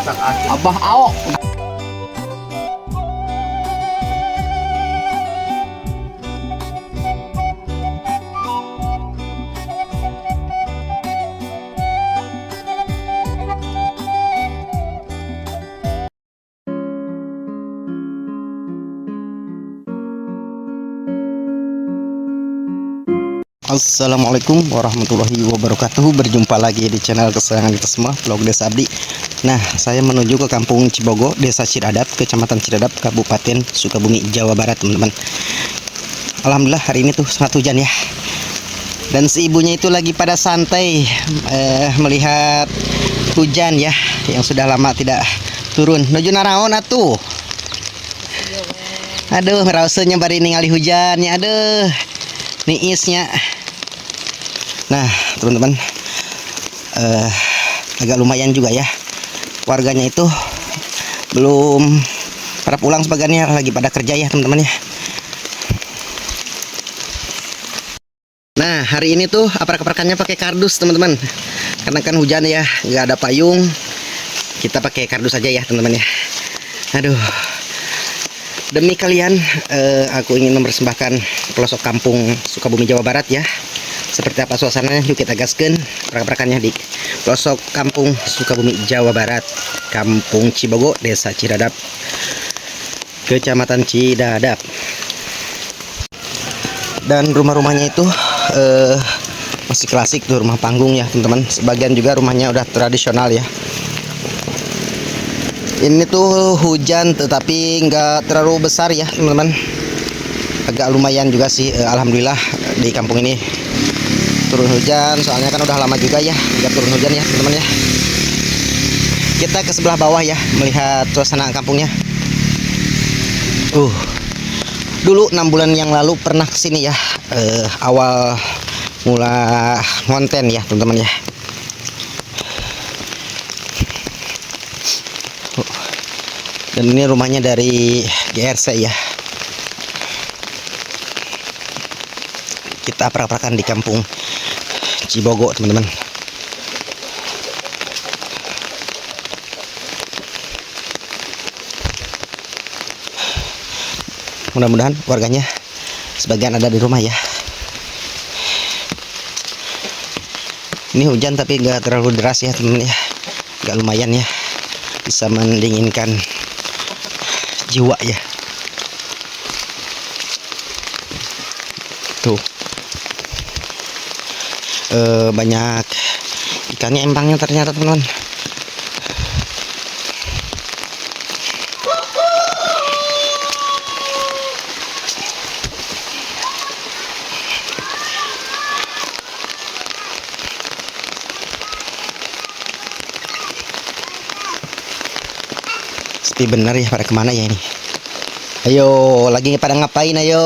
masak asin. Abah Ao. Assalamualaikum warahmatullahi wabarakatuh. Berjumpa lagi di channel kesayangan kita semua, vlog Desa Abdi. Nah, saya menuju ke Kampung Cibogo, Desa Cidadap, Kecamatan Cidadap, Kabupaten Sukabumi, Jawa Barat, teman-teman. Alhamdulillah hari ini tuh sangat hujan ya. Dan si ibunya itu lagi pada santai melihat hujan ya, yang sudah lama tidak turun. Nuju naraon atuh. Aduh, rasanya bari ningali hujannya. Aduh, niisnya. Nah, teman-teman, agak lumayan juga ya. Warganya itu belum pada pulang, sebagiannya lagi pada kerja ya, teman-teman ya. Nah, hari ini tuh aprak-aprakannya pakai kardus, teman-teman. Karena kan hujan ya, nggak ada payung. Kita pakai kardus aja ya, teman-teman ya. Aduh. Demi kalian, aku ingin mempersembahkan pelosok kampung Sukabumi, Jawa Barat ya. Seperti apa suasananya, yuk kita gaskan perakan-perakannya di pelosok kampung Sukabumi, Jawa Barat, Kampung Cibogo, Desa Cidadap, Kecamatan Cidadap. Dan rumah-rumahnya itu masih klasik tuh, rumah panggung ya, teman-teman. Sebagian juga rumahnya udah tradisional ya. Ini tuh hujan tetapi nggak terlalu besar ya, teman-teman. Agak lumayan juga sih, alhamdulillah di kampung ini turun hujan. Soalnya kan udah lama juga ya nggak turun hujan ya, teman-teman ya. Kita ke sebelah bawah ya, melihat suasana kampungnya. Dulu 6 bulan yang lalu pernah kesini ya, awal mula ngonten ya, teman-teman ya. Dan ini rumahnya dari GRC ya. Kita aprak-aprakan di Kampung Cibogo, teman-teman. Mudah-mudahan warganya sebagian ada di rumah ya. Ini hujan tapi nggak terlalu deras ya, teman-teman ya. Nggak, lumayan ya, bisa mendinginkan jiwa ya. Tuh, banyak ikannya, empangnya ternyata, teman-teman. Sepi bener ya, pada kemana ya ini? Ayo, lagi pada ngapain? Ayo,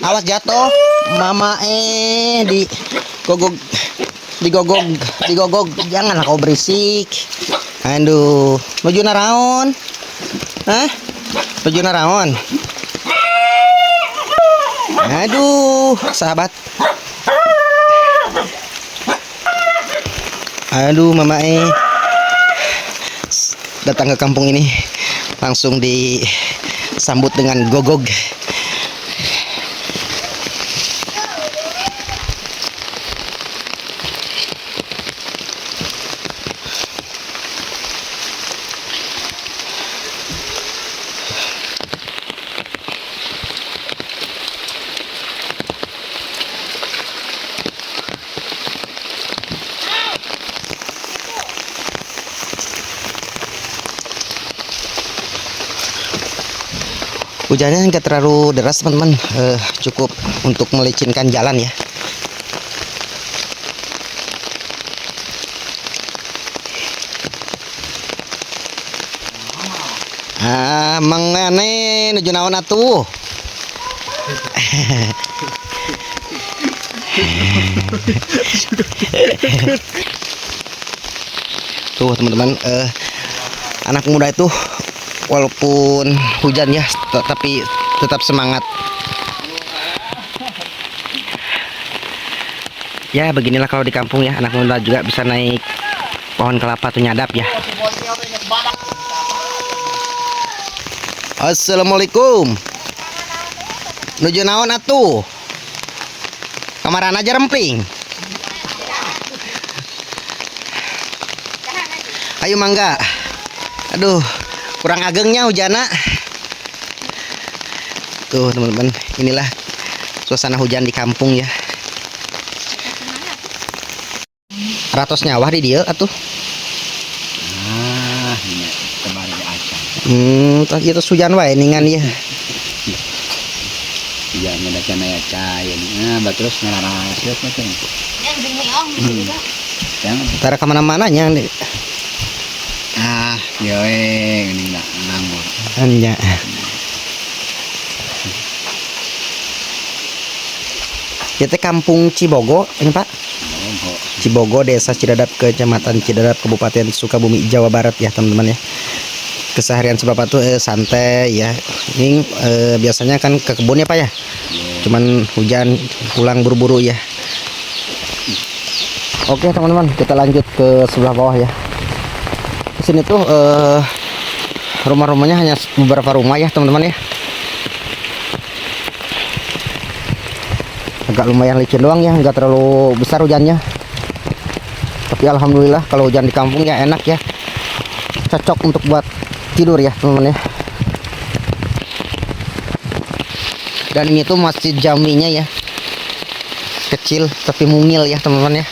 awas jatuh, mama digogog, janganlah kau berisik. Aduh, menuju naraon? Hah? Menuju naraon? Aduh, sahabat. Aduh, mama datang ke kampung ini langsung disambut dengan gogog. Hujannya nggak terlalu deras, teman-teman, cukup untuk melicinkan jalan ya. Mangane nuju naon atuh? Tuh, teman-teman, anak muda itu walaupun hujan ya, tapi tetap semangat. Ya beginilah kalau di kampung ya, anak muda juga bisa naik pohon kelapa tuh nyadap ya. Assalamualaikum. Nuju naon atuh? Kamaran aja remping. Ayo mangga. Aduh, kurang agengnya hujana. Tuh teman-teman, inilah suasana hujan di kampung ya. Ratos nyawah di dia atuh. Ah, ini kemarin aja. Tadi itu hujan wae ningan ya. Iya, ngedacan aya cai. Nah, terus ngararas ya macam. Yang bingung juga. Jangan. Tara ka mana-mana nya. Ah, yo ini lah nganggur. Anya. Ya teh Kampung Cibogo ini Pak. Cibogo, Desa Cidadap, Kecamatan Cidadap, Kabupaten Sukabumi, Jawa Barat ya teman-teman ya. Keseharian sebapak tuh santai ya. Ini biasanya kan ke kebun ya Pak ya. Cuman hujan pulang buru-buru ya. Oke teman-teman, kita lanjut ke sebelah bawah ya. Di sini tuh rumah-rumahnya hanya beberapa rumah ya teman-teman ya. Agak lumayan licin doang ya, nggak terlalu besar hujannya. Tapi alhamdulillah kalau hujan di kampung ya enak ya, cocok untuk buat tidur ya teman-teman ya. Dan ini tuh masjid jaminya ya, kecil tapi mungil ya teman-teman ya.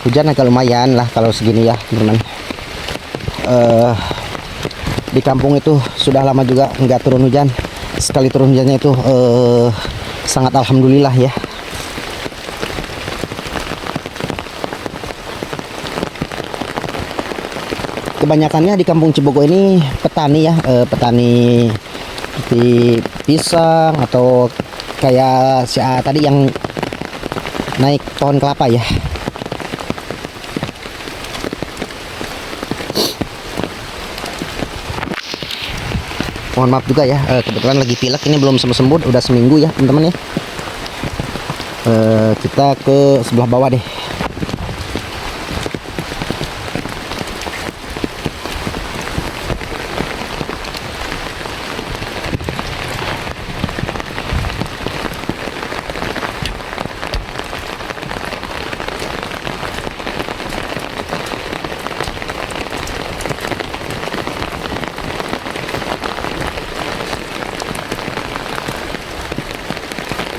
Hujan agak lumayan lah kalau segini ya teman-teman. Di kampung itu sudah lama juga nggak turun hujan. Sekali turun hujannya itu sangat alhamdulillah ya. Kebanyakannya di Kampung Cibogo ini petani ya, petani seperti pisang atau kayak si A tadi yang naik pohon kelapa ya. Mohon maaf juga ya, kebetulan lagi pilek, ini belum sembuh-sembuh, udah seminggu ya teman-teman ya. Kita ke sebelah bawah deh.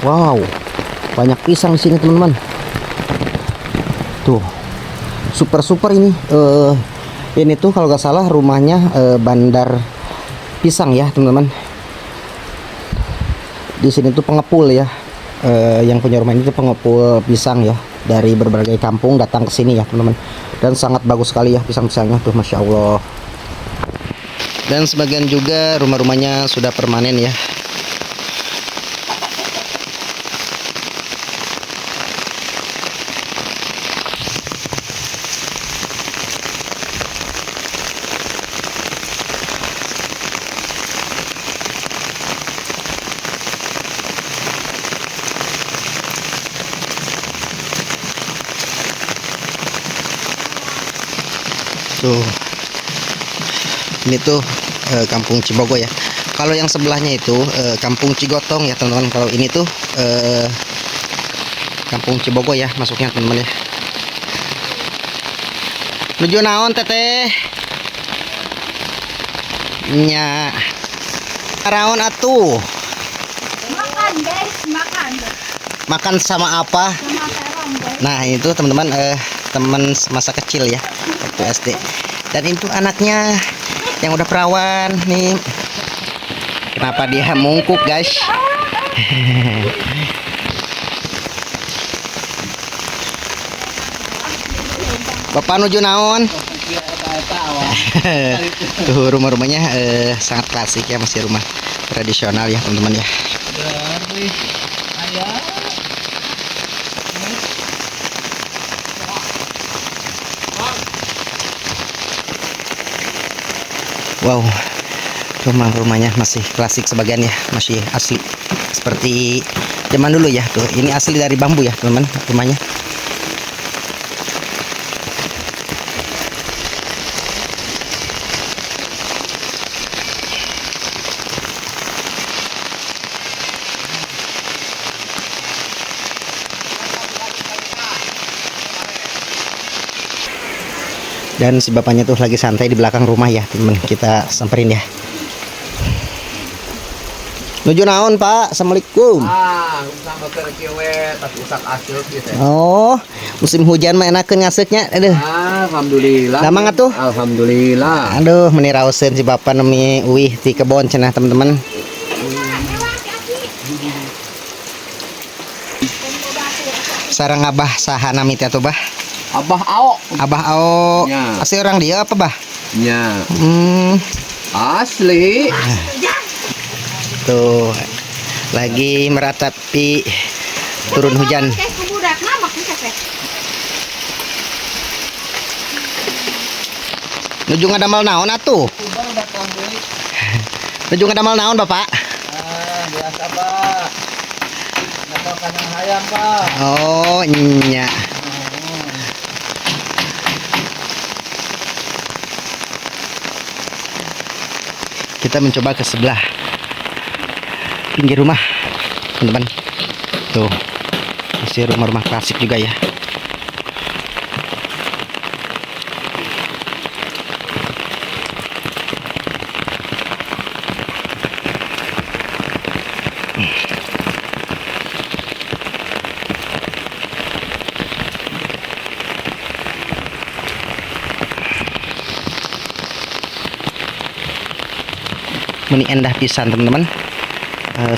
Wow, banyak pisang di sini teman-teman. Tuh, super ini. Ini tuh kalau nggak salah rumahnya Bandar Pisang ya teman-teman. Di sini tuh pengepul ya. Yang punya rumah ini tuh pengepul pisang ya. Dari berbagai kampung datang ke sini ya teman-teman. Dan sangat bagus sekali ya pisang-pisangnya tuh, masya Allah. Dan sebagian juga rumah-rumahnya sudah permanen ya. Tuh, ini tuh Kampung Cibogo ya. Kalau yang sebelahnya itu Kampung Cigotong ya teman-teman. Kalau ini tuh Kampung Cibogo ya masuknya teman-teman ya. Nuju naon teteh? Nya. Raon atuh. Makan guys, makan. Makan sama apa? Sama terong guys. Nah, itu teman-teman teman masa kecil ya, waktu SD. Dan itu anaknya yang udah perawan nih. Kenapa dia mungkuk, guys? Bapak nuju naon? Tuh rumah-rumahnya sangat klasik ya, masih rumah tradisional ya teman-teman ya. Wow, rumahnya masih klasik sebagian ya, masih asli seperti zaman dulu ya. Tuh, ini asli dari bambu ya teman-teman rumahnya. Dan si bapaknya tuh lagi santai di belakang rumah ya teman, kita samperin ya. Nuju naon Pak, assalamualaikum. Sama kerkiwe tas usak asil gitu. Oh, musim hujan mah enakeun ngaseuknya. Aduh. Alhamdulillah. Lamang atuh. Alhamdulillah. Aduh, meni raoseun si bapak nemi uih ti kebon cenah teman-teman. Sareng Abah saha nami teh atuh, Bah? Abah Ao. Abah Ao. Ya. Asli orang dia apa, Bah? Ya. Tuh, Asli. lagi meratapi turun hujan. Nuju ngadamal naon atuh? Nuju ngadamal naon, Bapak? Biasa, Pak. Nama kanang hayam, Pak. Oh, nya. Kita mencoba ke sebelah pinggir rumah, teman-teman. Tuh, masih rumah-rumah klasik juga ya. Meni endah pisan teman-teman.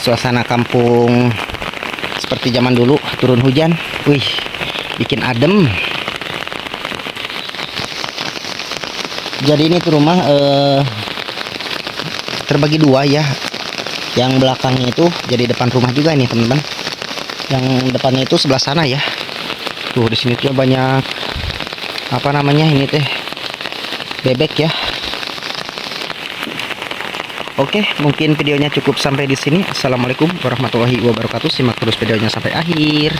Suasana kampung seperti zaman dulu turun hujan. Wih, bikin adem. Jadi ini tuh rumah terbagi dua ya. Yang belakangnya itu jadi depan rumah juga nih teman-teman. Yang depannya itu sebelah sana ya. Tuh di sini tuh banyak apa namanya ini teh, bebek ya. Oke, mungkin videonya cukup sampai di sini. Assalamualaikum warahmatullahi wabarakatuh. Simak terus videonya sampai akhir.